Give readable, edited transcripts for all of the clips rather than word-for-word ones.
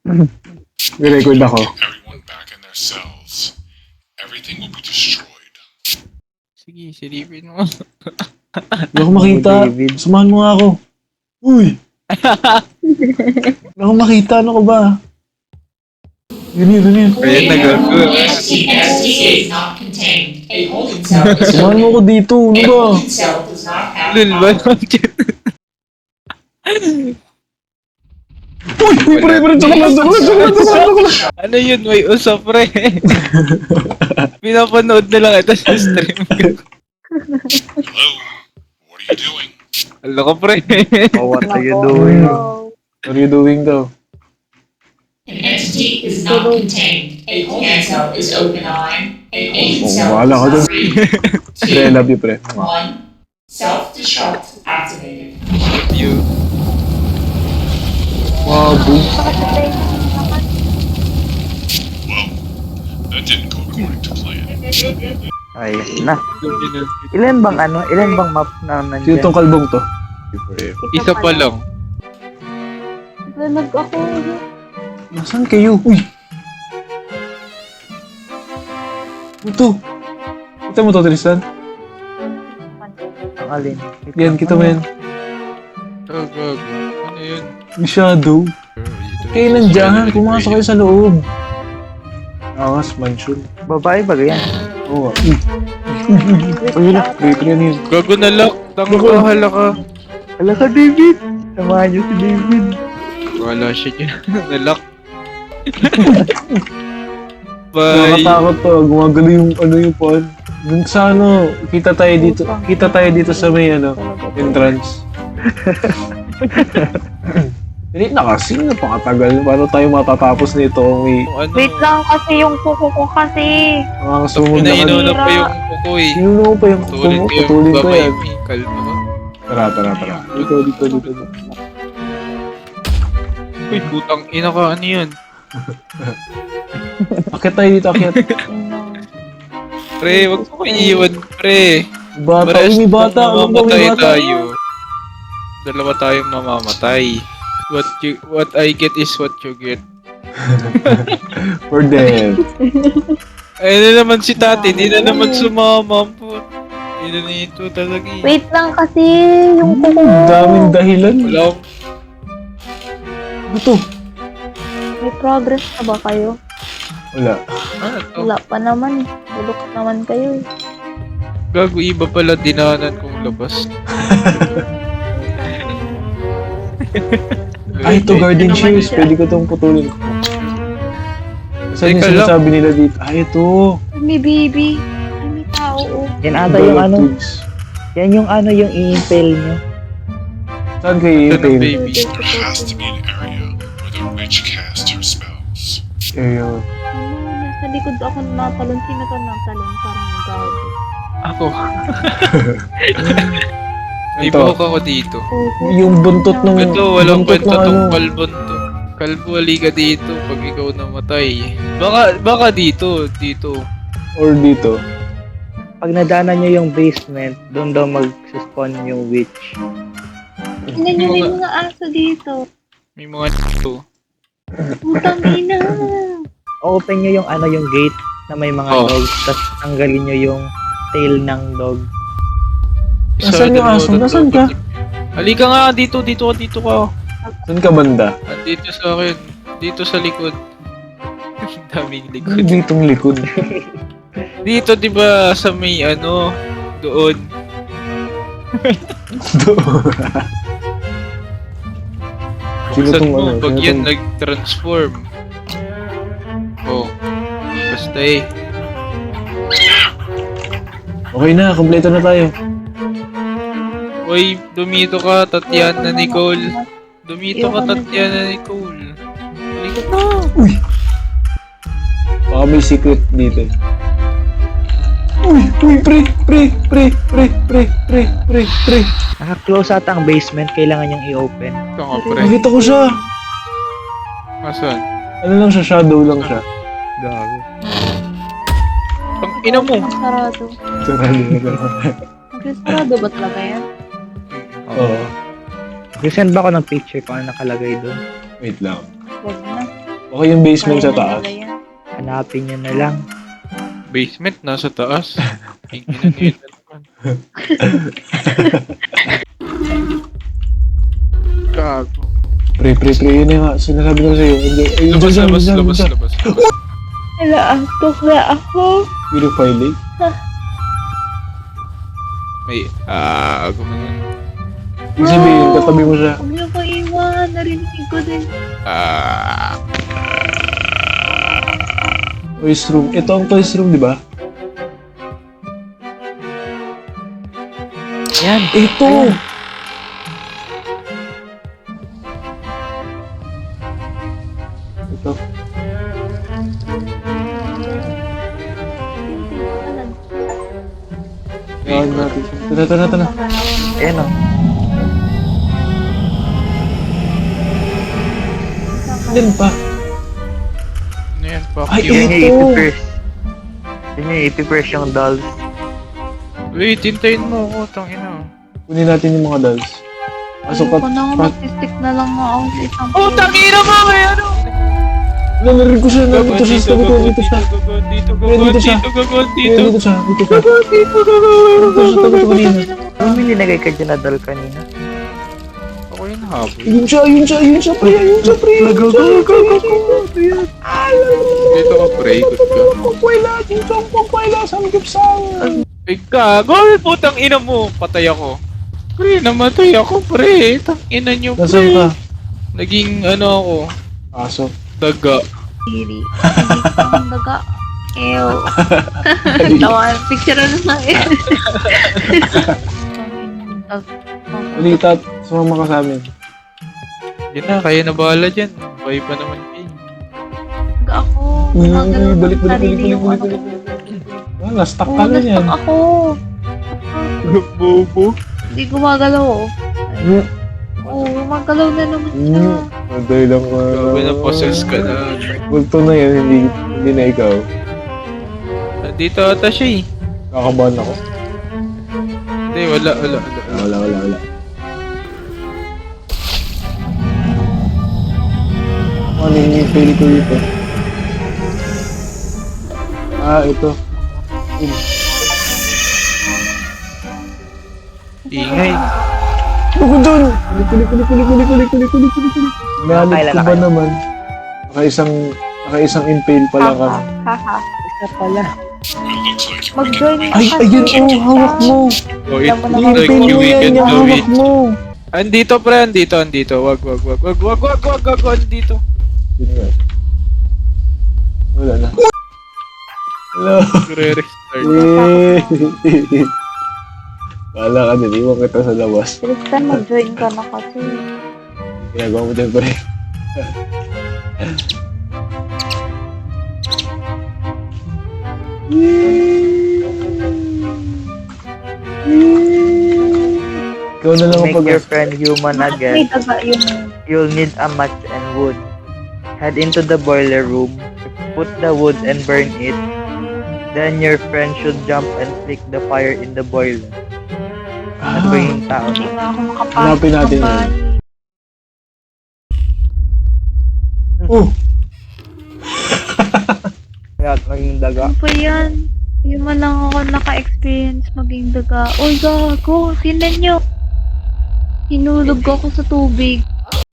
Nirecord ako. Everyone back in their cells. Everything will be destroyed. Sige, silipin mo. Hindi ako makita. David. Samahan mo nga ako. Uy! Hindi ako makita. Ano ka ba? Yun. Ayan, nagago. STK is not contained. A holding cell is Samahan mo ako dito. Ano A ba? holding cell does not have Lul ba? Uy, pre. Joke lang. Ano yun? May usap, pre. Pinapanood na lang ito sa stream ko. Hello? What are you doing? Ano ka, pre? Oh, what are you doing? What are you doing daw? An entity is not contained. A holding cell is open on. A holding Oh, cell bahala ka dun. is free. Pre, I love you, pre. 1. Self-destruct activated. You. Wow, boom. Well, that didn't go according to plan. Ayun na. Ilan bang map na Sino nandiyan? tong kalbong to? Isa pa lang. Nag ako. Nasaan kayo? Uy! Ito. Kita mo to, Tristan? Ang alin? Yan, kita mo yan. Gago. Ano yun? Yung shadow. Kayo nandiyan, pumasok kayo sa loob. Angas, mansion. Babae ba yan? Oo nga. Uy, yun na. Wait, yan yun. Gago na lock. Tango ka, hala ka. Hala ka, David! Samahan niyo si David. Wala siya dyan. Nalock. Bye. Nakakatakot to. Gumagalo yung yung pod. Yung sa kita tayo dito sa may entrance. Hindi na kasi, napakatagal. Paano tayo matatapos nito kung may Ano? Wait lang kasi yung kuko ko kasi. mga sumunod na Pinainuna kanina. pa yung kuko eh. Sinuno ko pa yung Putulin ko yung putulin ko babay yan. mo. Kalma ka. Tara. Dito. Uy, putang ina ka. Ano yun? Akit tayo dito, akit. Pre, wag mo iiwan, pre. Bata, Pares may bata. Ano ba mamamatay may bata? tayo. Dalawa tayong mamamatay. What I get is what you get. For them. Ayun na naman si tati, di na naman sumama po. Hindi na nito talaga eh. Wait lang kasi yung kuko. Daming dahilan. Wala akong... Ito. May progress na ba kayo? Wala. Ano to? Wala pa naman. Bulok naman kayo. Gago, iba pala dinanan kong labas. Ay, ito garden shears. Pwede ko itong putulin ko. Saan yung Teka lang. sinasabi nila dito? Ay, ito. May baby. Ay, may tao. Oh. Yan ata yung Tubes. yan yung yung i-impale nyo. Saan kayo Ito ng i-impale? baby. There has to be an area where the witch casts her spells. Ayun. Ano, nasa likod ako natalon. Sino to natalon? Parang gago. Ako. May Ito. buhok ako dito. Yung buntot nung... Ito, walang buntot kwenta ng tong kalbon to. Kalbo, halika dito pag ikaw namatay. Baka dito. Or dito. Pag nadaanan nyo yung basement, doon daw mag-spawn yung witch. Tingnan nyo may mga aso dito. May mga dito. Putang ina. Open nyo yung yung gate na may mga Oh. dogs, tapos tanggalin nyo yung tail ng dog. Nasaan yung aso? Nasaan ka? Halika nga, dito ka. Saan ka banda? Andito sa akin. Dito sa likod. Daming likod. Ditong likod. Dito, di ba, sa may doon. Sino Buksan tong mo, ano? pag Sino yan tong- nag-transform. Oh. Basta eh. Okay na, kompleto na tayo. Uy, dumito ka, Tatiana Nicole. Dumito ka, Tatiana Nicole. Halika na. Baka may secret dito. Uy, pre. Naka-close ata ang basement, kailangan nyang i-open. Ito nga, pre. Nakita ko siya. Asan? Ano lang siya, shadow lang siya. Gago. Ang ina mo. Ang sarado. Sarado na gano'n. Ang sarado ba talaga yan? Oo. Send ba ako ng picture kung ano nakalagay doon? Wait lang. Wag na. Okay yung basement sa taas. Hanapin nyo na lang. Basement, nasa taas. Ang ina nila naman. Gago. Pre, yun na nga. Sinasabi ko sa'yo. Ayun, Labas, dyan, labas, dyan, labas, dyan. labas. Wala, antok na ako. Purify lake. May, gumanon. Ibig sabihin, katabi mo siya. Huwag niyo ko iwan. Narinig ko din. Toys room. Ito ang toys room, di ba? Yan. Ito! Ito. Yan natin. Tara. Ayan o. Yan pa. Ano yan, fuck Ay, you. Yun ito. yung 80%. Yun yung 80% yung dolls. Wait, hintayin mo ako, tangina. Kunin natin yung mga dolls. Pasok Ayoko na nga, mag-stick na lang ako sa isang Tangina mo, may ano! Narinig ko siya. Nandito siya. Dito siya. Dito, Dito siya. dito. Dito siya. Dito siya. Tagot ko kanina. Ano may linagay ka dyan na doll kanina? Ako yung habol. Yun siya, pre. Dito ka, pre, ikot ka. Ay, gago, putang ina mo. Patay ako. Pre, namatay ako, pre. Tangina nyo, Nasaan ka? pre. Naging, ano ako, Aso. daga. diri. Hindi ko ang daga. Ew. Tawa, picture na nga eh. Ulitat. Sumama ka sa amin. Yan na, kayo na bahala dyan. Bye pa naman kayo. Ako. Uy, Gumagalaw ng balik. sarili yung ano ko. Na-stuck Oo, ka na yan. na-stuck ako. Bobo. Hindi gumagalaw oh. Hmm. Oo, gumagalaw na naman siya. Maday lang ka. Gago na possess ka na. Multo na yan, hindi na ikaw. Nandito ata siya eh. Kakabahan ako. Hindi, wala. Wala. Ano yung fail ko dito? Ito. Ingay. Ako dun! Kuli. Nahanap ko ba naman? Naka-isang impale pala kami. Haha. Isa pala. It looks like you Mag-join ka Ay, kasi. ayun, hawak mo! Oh, it Alam mo looks naman, like Impale you mo yan, can yung do hawak it. mo! Andito, pre, andito. Wag, andito. Yun nga. Wala na. Hello! Re-restart. Yay! Wala ka din, iwan kita sa labas. Tristan, mag-join ka na kasi. Ginagawa mo din pa rin. Ikaw na lang To ang make pag- your friend human May again, daga yun. you'll need a match and wood. Head into the boiler room, put the wood and burn it. Then your friend should jump and flick the fire in the boiler. Ano ba yung tao Hindi na? na ako makapasok Hanapin natin ng yun. bahay. Oh! Kaya maging daga. Ano pa yan? Hindi man lang ako naka-experience maging daga. Uy, gago! Tinan nyo! Hinulog ako sa tubig.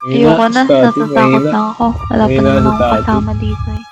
Ayoko na, natatakot na ako. Wala pa Mahina naman si akong Tati. kasama dito eh.